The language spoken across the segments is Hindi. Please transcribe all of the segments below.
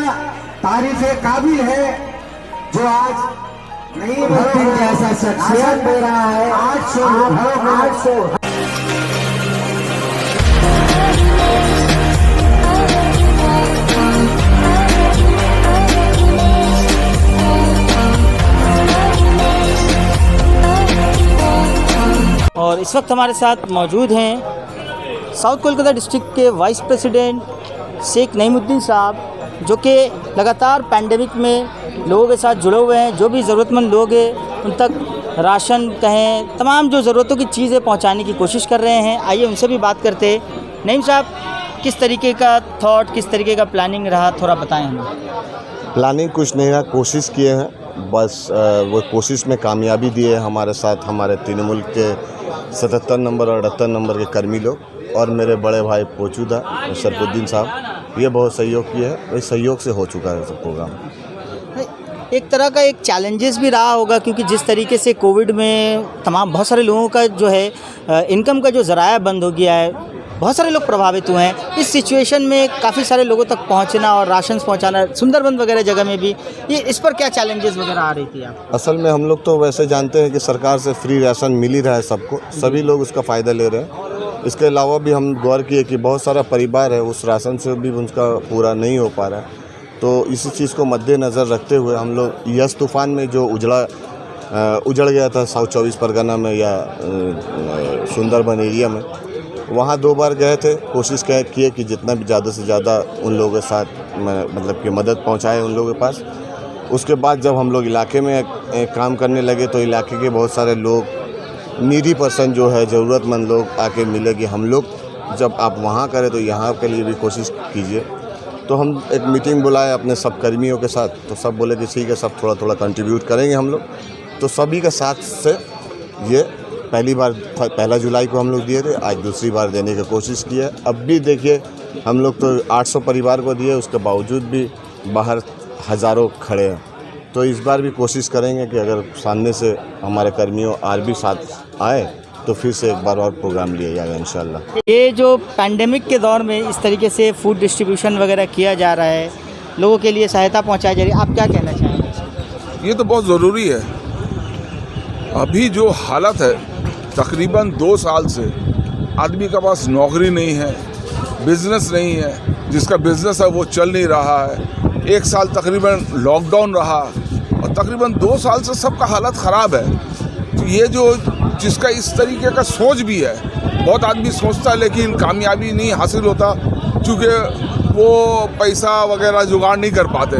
तारीफ काबिल है जो आज नईमुद्दीन जैसा शख्सियत दे रहा है। 800 और इस वक्त हमारे साथ मौजूद हैं साउथ कोलकाता डिस्ट्रिक्ट के वाइस प्रेसिडेंट शेख नईमुद्दीन साहब, जो कि लगातार पैंडेमिक में लोगों के साथ जुड़े हुए हैं। जो भी ज़रूरतमंद लोग हैं उन तक राशन कहें, तमाम जो ज़रूरतों की चीज़ें पहुंचाने की कोशिश कर रहे हैं। आइए उनसे भी बात करते हैं। नईम साहब, किस तरीके का थॉट, किस तरीके का प्लानिंग रहा, थोड़ा बताएं हमें। प्लानिंग कुछ नहीं रहा, कोशिश किए हैं बस। वो कोशिश में कामयाबी दिए हमारे साथ हमारे तृणमूल के 77 नंबर और 78 नंबर के कर्मी लोग और मेरे बड़े भाई पोचूदा शरफुद्दीन साहब, ये बहुत सहयोग किए हैं। इस सहयोग से हो चुका है सब प्रोग्राम। एक तरह का एक चैलेंजेस भी रहा होगा, क्योंकि जिस तरीके से कोविड में बहुत सारे लोगों का जो है इनकम का जो ज़राया बंद हो गया है, बहुत सारे लोग प्रभावित हुए हैं। इस सिचुएशन में काफ़ी सारे लोगों तक पहुंचना और राशन पहुंचाना, सुंदरबन वगैरह जगह में भी, ये इस पर क्या चैलेंजेस वगैरह आ रही थी आप? असल में हम लोग तो वैसे जानते हैं कि सरकार से फ्री राशन मिल ही रहा है सबको, सभी लोग उसका फ़ायदा ले रहे हैं। इसके अलावा भी हम गौर किए कि बहुत सारा परिवार है उस राशन से भी उनका पूरा नहीं हो पा रहा है। तो इसी चीज़ को मद्देनज़र रखते हुए हम लोग यस तूफ़ान में जो उजड़ गया था साउथ 24 परगना में या सुंदरबन एरिया में, वहाँ 2 बार गए थे। कोशिश किए कि जितना भी ज़्यादा से ज़्यादा उन लोगों के साथ मतलब कि मदद पहुँचाए उन लोगों के पास। उसके बाद जब हम लोग इलाके में काम करने लगे तो इलाके के बहुत सारे लोग, नीडी पर्सन जो है, ज़रूरतमंद लोग आके मिले कि हम लोग जब आप वहाँ करें तो यहाँ के लिए भी कोशिश कीजिए। तो हम एक मीटिंग बुलाए अपने सब कर्मियों के साथ, तो सब बोले कि ठीक है, सब थोड़ा थोड़ा कंट्रीब्यूट करेंगे हम लोग। तो सभी के साथ से ये पहली बार 1 जुलाई को हम लोग दिए थे, आज दूसरी बार देने की कोशिश की है। अब भी देखिए हम लोग तो 800 परिवार को दिए, उसके बावजूद भी बाहर हज़ारों खड़े हैं। तो इस बार भी कोशिश करेंगे कि अगर सामने से हमारे कर्मियों और भी साथ आए तो फिर से एक बार और प्रोग्राम लिया जाएगा इंशाल्लाह। ये जो पैंडेमिक के दौर में इस तरीके से फूड डिस्ट्रीब्यूशन वगैरह किया जा रहा है, लोगों के लिए सहायता पहुंचाई जा रही है, आप क्या कहना चाहेंगे? ये तो बहुत ज़रूरी है। अभी जो हालत है, तकरीबन 2 साल से आदमी के पास नौकरी नहीं है, बिजनेस नहीं है, जिसका बिजनेस है वो चल नहीं रहा है। 1 साल तकरीबन लॉकडाउन रहा और तकरीबन 2 साल से सबका हालत ख़राब है। तो ये जो जिसका इस तरीके का सोच भी है, बहुत आदमी सोचता है लेकिन कामयाबी नहीं हासिल होता, क्योंकि वो पैसा वगैरह जुगाड़ नहीं कर पाते।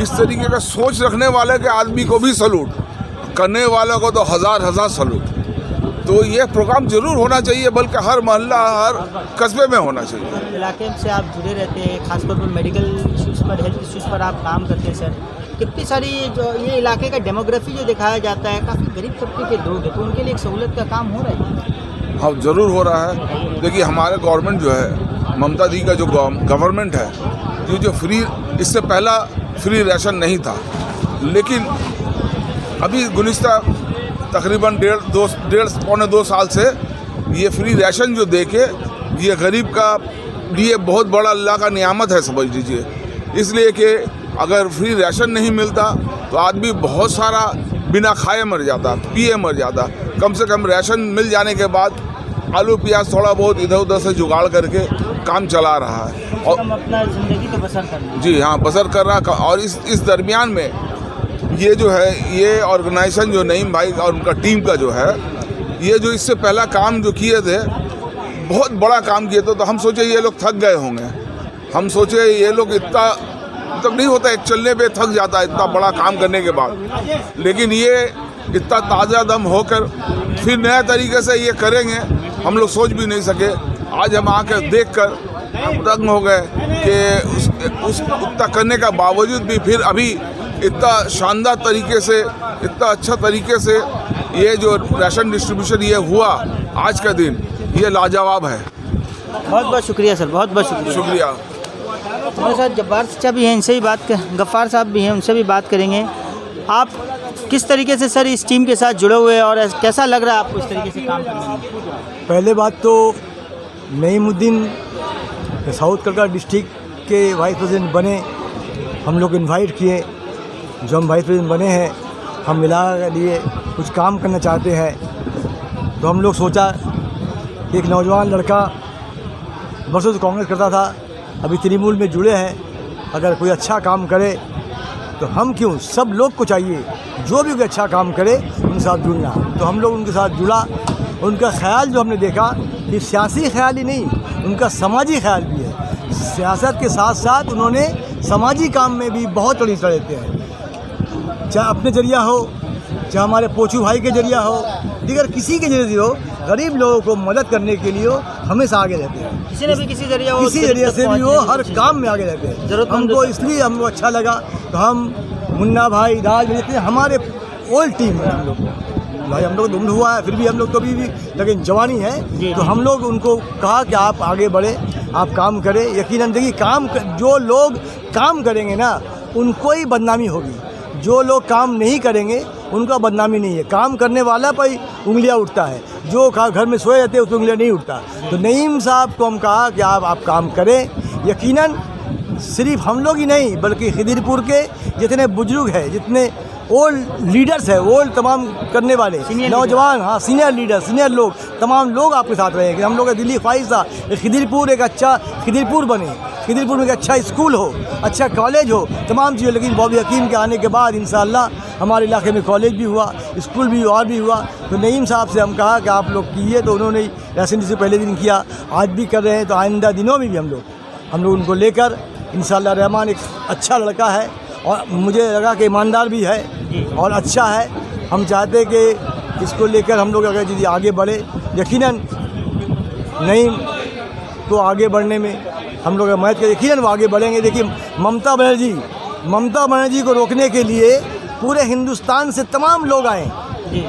इस तरीके का सोच रखने वाले के आदमी को भी सलूट, करने वालों को तो हज़ार सलूट। तो ये प्रोग्राम ज़रूर होना चाहिए, बल्कि हर मोहल्ला, हर कस्बे में होना चाहिए। इलाके से आप जुड़े रहते हैं, खासतौर पर मेडिकल इश्यूज़ पर, हेल्थ इश्यूज़ पर आप काम करते हैं सर। कितनी सारी जो ये इलाके का डेमोग्राफी जो दिखाया जाता है, काफ़ी गरीब तबके के लोग हैं, तो उनके लिए एक सहूलत का काम हो रहा है? हाँ, ज़रूर हो रहा है। देखिए हमारे गवर्नमेंट जो है, ममता दी का जो गवर्नमेंट है, ये जो फ्री, इससे पहला फ्री राशन नहीं था, लेकिन अभी गुज़िश्ता तकरीबन 1.5-2 साल से ये फ्री राशन जो दे के, ये गरीब का लिए बहुत बड़ा अल्लाह का नियामत है समझ लीजिए। इसलिए कि अगर फ्री राशन नहीं मिलता तो आदमी बहुत सारा बिना खाए मर जाता, पिए मर जाता। कम से कम राशन मिल जाने के बाद आलू प्याज थोड़ा बहुत इधर उधर से जुगाड़ करके काम चला रहा है और हम अपना ज़िंदगी तो बसर कर रहे हैं। जी हाँ, बसर कर रहा। और इस दरमियान में ये जो है, ये ऑर्गेनाइजेशन जो नईम भाई और उनका टीम का जो है, ये जो इससे पहला काम जो किए थे, बहुत बड़ा काम किए थे, तो हम सोचे ये लोग थक गए होंगे। हम सोचे ये लोग इतना तक नहीं होता, एक चलने पे थक जाता है इतना बड़ा काम करने के बाद, लेकिन ये इतना ताज़ा दम होकर फिर नया तरीके से ये करेंगे, हम लोग सोच भी नहीं सके। आज हम आकर देखकर दंग हो गए कि उस उतना करने का बावजूद भी फिर अभी इतना शानदार तरीके से, इतना अच्छा तरीके से ये जो राशन डिस्ट्रीब्यूशन ये हुआ आज का दिन, ये लाजवाब है। बहुत बहुत शुक्रिया सर, बहुत बहुत शुक्रिया। हमारे साथ जब्बार चाचा भी हैं, इनसे भी गफ्फार साहब भी हैं, उनसे भी बात करेंगे। आप किस तरीके से सर इस टीम के साथ जुड़े हुए हैं और कैसा लग रहा है आपको इस तरीके से काम करने में? पहले बात तो नईमुद्दीन साउथ कोलकाता डिस्ट्रिक्ट के वाइस प्रेसिडेंट बने हम लोग इनवाइट किए, जो हम वाइस प्रेसिडेंट बने हैं, हम मिला के लिए कुछ काम करना चाहते हैं। तो हम लोग सोचा कि एक नौजवान लड़का बरसों से कांग्रेस करता था, अभी तृणमूल में जुड़े हैं, अगर कोई अच्छा काम करे तो हम क्यों, सब लोग को चाहिए जो भी कोई अच्छा काम करे उनके साथ जुड़ना। तो हम लोग उनके साथ जुड़ा। उनका ख्याल जो हमने देखा कि सियासी ख्याल ही नहीं, उनका समाजी ख्याल भी है। सियासत के साथ साथ उन्होंने समाजी काम में भी बहुत बड़ी हिस्सा लेते हैं, चाहे अपने जरिया हो, चाहे हमारे पोचू भाई के जरिया हो, दिगर किसी के जरिए हो, गरीब लोगों को मदद करने के लिए हो, हमेशा आगे रहते हैं। किसी ने भी किसी जरिए किसी जरिए से भी हो, हर काम में आगे रहते हैं। हमको इसलिए हमको अच्छा लगा। तो हम मुन्ना भाई, राज भाई, हमारे ओल्ड टीम है हम लोग भाई, हम लोग उम्र हुआ है फिर भी हम लोग तो अभी भी लेकिन जवानी है। तो हम लोग उनको कहा कि आप आगे बढ़े, आप काम करें। यकीनन देखिए जो लोग काम करेंगे ना उनको ही बदनामी होगी, जो लोग काम नहीं करेंगे उनका बदनामी नहीं है। काम करने वाला पर ही उंगलियां उठता है, जो घर में सोए रहते हैं उस पर उंगलियां नहीं उठता। तो नईम साहब को हम कहा कि आप काम करें। यकीनन सिर्फ हम लोग ही नहीं बल्कि खिदिरपुर के जितने बुजुर्ग हैं, जितने ओल्ड लीडर्स है, ओल्ड तमाम करने वाले नौजवान, हाँ सीनियर लीडर, सीनियर लोग, तमाम लोग आपके साथ रहेंगे। हम लोग का दिल्ली ख्वाहिश था खिदिरपुर एक अच्छा खिदिरपुर बने, खिदिरपुर में एक अच्छा स्कूल हो, अच्छा कॉलेज हो, तमाम चीज़ें। लेकिन बॉबी हकीम के आने के बाद इंशाअल्लाह हमारे इलाके में कॉलेज भी हुआ, स्कूल भी और भी हुआ। तो नईम साहब से हम कहा कि आप लोग कीजिए, तो उन्होंने रेसिडेंसी से पहले दिन किया, आज भी कर रहे हैं। तो आइंदा दिनों में भी हम लोग उनको लेकर इंशाअल्लाह रहमान, एक अच्छा लड़का है और मुझे लगा कि ईमानदार भी है और अच्छा है। हम चाहते हैं कि इसको लेकर हम लोग अगर यदि आगे बढ़े, यकीनन नईम को आगे बढ़ने में हम लोग मदद करें, यकीनन वो आगे बढ़ेंगे। देखिए ममता बनर्जी को रोकने के लिए पूरे हिंदुस्तान से तमाम लोग आए,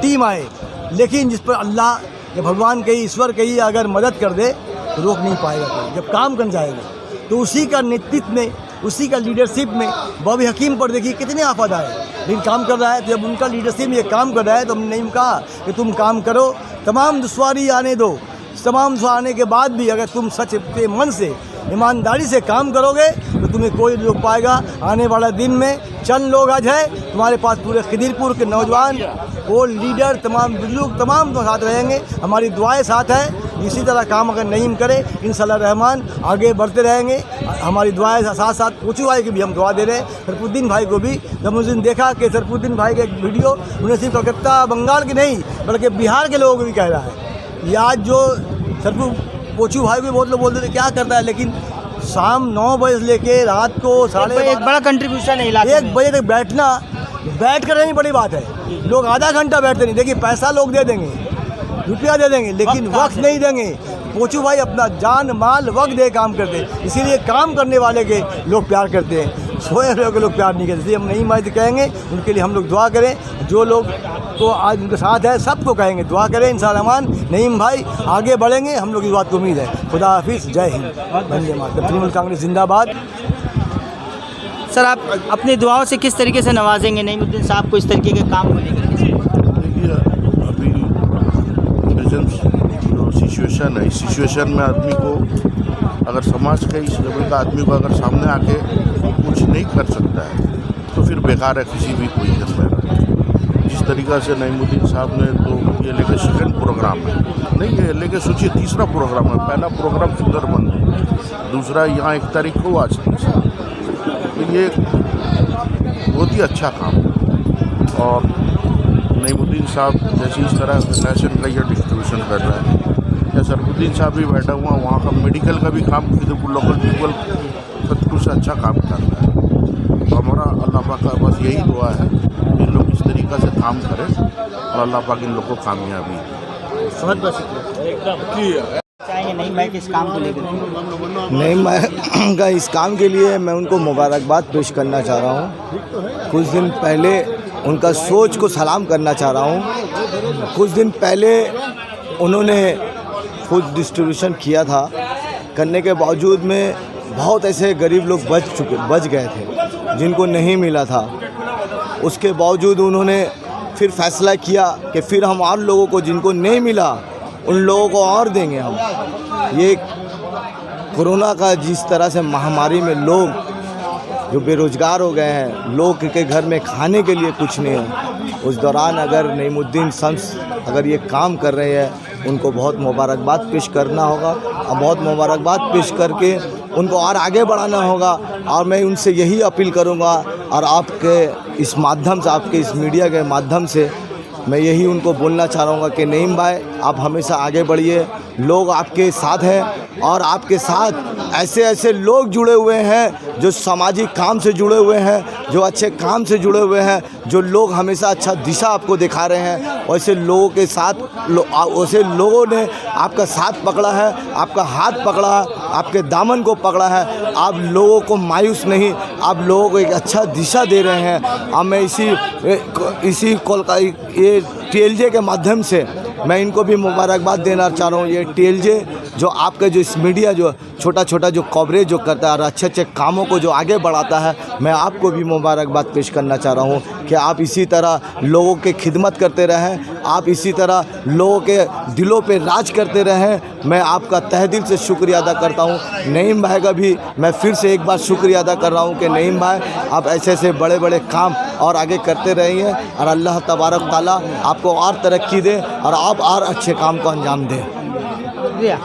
टीम आए, लेकिन जिस पर अल्लाह या भगवान कही, ईश्वर कही अगर मदद कर दे तो रोक नहीं पाएगा कोई। जब काम कर जाएगा तो उसी का नेतृत्व में, उसी का लीडरशिप में बॉबी हकीम पर देखिए कितने आफत आए, लेकिन काम कर रहा है। तो जब उनका लीडरशिप में ये काम कर रहा है तो हमने नहीं कहा कि तुम काम करो, तमाम दुश्वारी आने दो, तमाम दुश्वारी आने के बाद भी अगर तुम सच के मन से, ईमानदारी से काम करोगे तो तुम्हें कोई रोक पाएगा। आने वाला दिन में चंद लोग आज है तुम्हारे पास, पूरे खिदिरपुर के नौजवान, वो लीडर, तमाम बुजुर्ग, तमाम तो साथ रहेंगे। हमारी दुआएं साथ है। इसी तरह काम अगर नईम करे इंशाअल्लाह रहमान आगे बढ़ते रहेंगे। हमारी दुआएं साथ साथ पोचू भाई की भी हम दुआ दे रहे हैं, सरफुद्दीन भाई को भी। जब उस दिन देखा कि सरफुद्दीन भाई का एक वीडियो उन्हें सिर्फ कलकत्ता बंगाल के नहीं बल्कि बिहार के लोगों को भी कह रहा है। ये आज जो पोचू भाई को बहुत लोग बोलते थे क्या करता है, लेकिन शाम 9 बजे से लेके रात को 1:30 एक बड़ा कंट्रीब्यूशन है, 1 बजे तक बैठ कर रहनी बड़ी बात है। लोग आधा घंटा बैठते नहीं। देखिए पैसा लोग दे देंगे, रुपया दे देंगे, लेकिन वक्त नहीं देंगे। पोचू भाई अपना जान माल वक्त दे काम करते हैं, इसीलिए काम करने वाले के लोग प्यार करते हैं, सोए हुए के लोग प्यार नहीं करते। इसलिए हम नहीं मदद कहेंगे, उनके लिए हम लोग दुआ करें। जो लोग तो आज उनके साथ है सबको कहेंगे दुआ करें इंशाअल्लाह। नईम भाई आगे बढ़ेंगे, हम लोग इस बात को उम्मीद है। खुदा हाफिज़, जय हिंद, वंदे मातरम, तृणमूल कांग्रेस जिंदाबाद। सर आप अपनी दुआओं से किस तरीके से नवाजेंगे नईमुद्दीन साहब को इस तरीके के काम को लेकर? देखिए अभी प्रेजेंट जो सिचुएशन है, इस सिचुएशन में आदमी को अगर समाज का इस लेवल का आदमी को अगर सामने आके कुछ नहीं कर सकता है तो फिर बेकार है किसी भी पोजीशन में। जिस तरीक़ा से नईमुद्दीन साहब ने तो ये लेके सेकंड प्रोग्राम है, नहीं ये लेके सोचिए तीसरा प्रोग्राम है। पहला प्रोग्राम सुंदरबन में, दूसरा यहाँ 1 तारीख को, आज तीसरा। तो ये बहुत ही अच्छा काम है। और नईमुद्दीन साहब जैसे इस तरह राशन का ये डिस्ट्रीब्यूशन कर रहा है, या सरफुद्दीन साहब भी बैठा हुआ वहाँ का मेडिकल का भी काम लोकल पीपल सब से अच्छा काम कर रहा है। तो हमारा अल्लाह पाक का बस यही दुआ है कि लोग इस तरीक़ा से काम करें और अल्लाह पाक इन लोग को कामयाबी। बहुत बहुत शुक्रिया। चाहेंगे नईम भाई के इस काम को लेकर? नईम भाई का इस काम के लिए मैं उनको मुबारकबाद पेश करना चाह रहा हूँ। कुछ दिन पहले उनका सोच को सलाम करना चाह रहा हूँ। कुछ दिन पहले उन्होंने फूड डिस्ट्रीब्यूशन किया था, करने के बावजूद में बहुत ऐसे गरीब लोग बच गए थे जिनको नहीं मिला था। उसके बावजूद उन्होंने फिर फैसला किया कि फिर हम और लोगों को जिनको नहीं मिला उन लोगों को और देंगे हम। ये कोरोना का जिस तरह से महामारी में लोग जो बेरोजगार हो गए हैं, लोग के घर में खाने के लिए कुछ नहीं है, उस दौरान अगर नईमुद्दीन शम्स अगर ये काम कर रहे हैं, उनको बहुत मुबारकबाद पेश करना होगा और बहुत मुबारकबाद पेश करके उनको और आगे बढ़ाना होगा। और मैं उनसे यही अपील करूँगा और आपके इस माध्यम से, आपके इस मीडिया के माध्यम से मैं यही उनको बोलना चाह रहा हूँ कि नईम भाई, आप हमेशा आगे बढ़िए, लोग आपके साथ हैं और आपके साथ ऐसे ऐसे लोग जुड़े हुए हैं जो सामाजिक काम से जुड़े हुए हैं, जो अच्छे काम से जुड़े हुए हैं, जो लोग हमेशा अच्छा दिशा आपको दिखा रहे हैं। वैसे लोगों के साथ वैसे लोगों ने आपका साथ पकड़ा है, आपका हाथ पकड़ा है, आपके दामन को पकड़ा है। आप लोगों को मायूस नहीं, आप लोगों को एक अच्छा दिशा दे रहे हैं। अब मैं इसी कोलकाता ये TLJ के माध्यम से मैं इनको भी मुबारकबाद देना चाह रहा हूँ। ये TLJ जो आपका जो इस मीडिया जो छोटा छोटा जो कवरेज जो करता है और अच्छे अच्छे कामों को जो आगे बढ़ाता है, मैं आपको भी मुबारकबाद पेश करना चाह रहा हूँ कि आप इसी तरह लोगों के खिदमत करते रहें, आप इसी तरह लोगों के दिलों पे राज करते रहें। मैं आपका तहे दिल से शुक्रिया अदा करता हूँ। नईम भाई का भी मैं फिर से एक बार शुक्रिया अदा कर रहा हूँ कि नईम भाई, आप ऐसे ऐसे बड़े बड़े काम और आगे करते रहिए और अल्लाह तबारक ताला आपको और तरक्की दे और आप और अच्छे काम को अंजाम दें। शुक्रिया।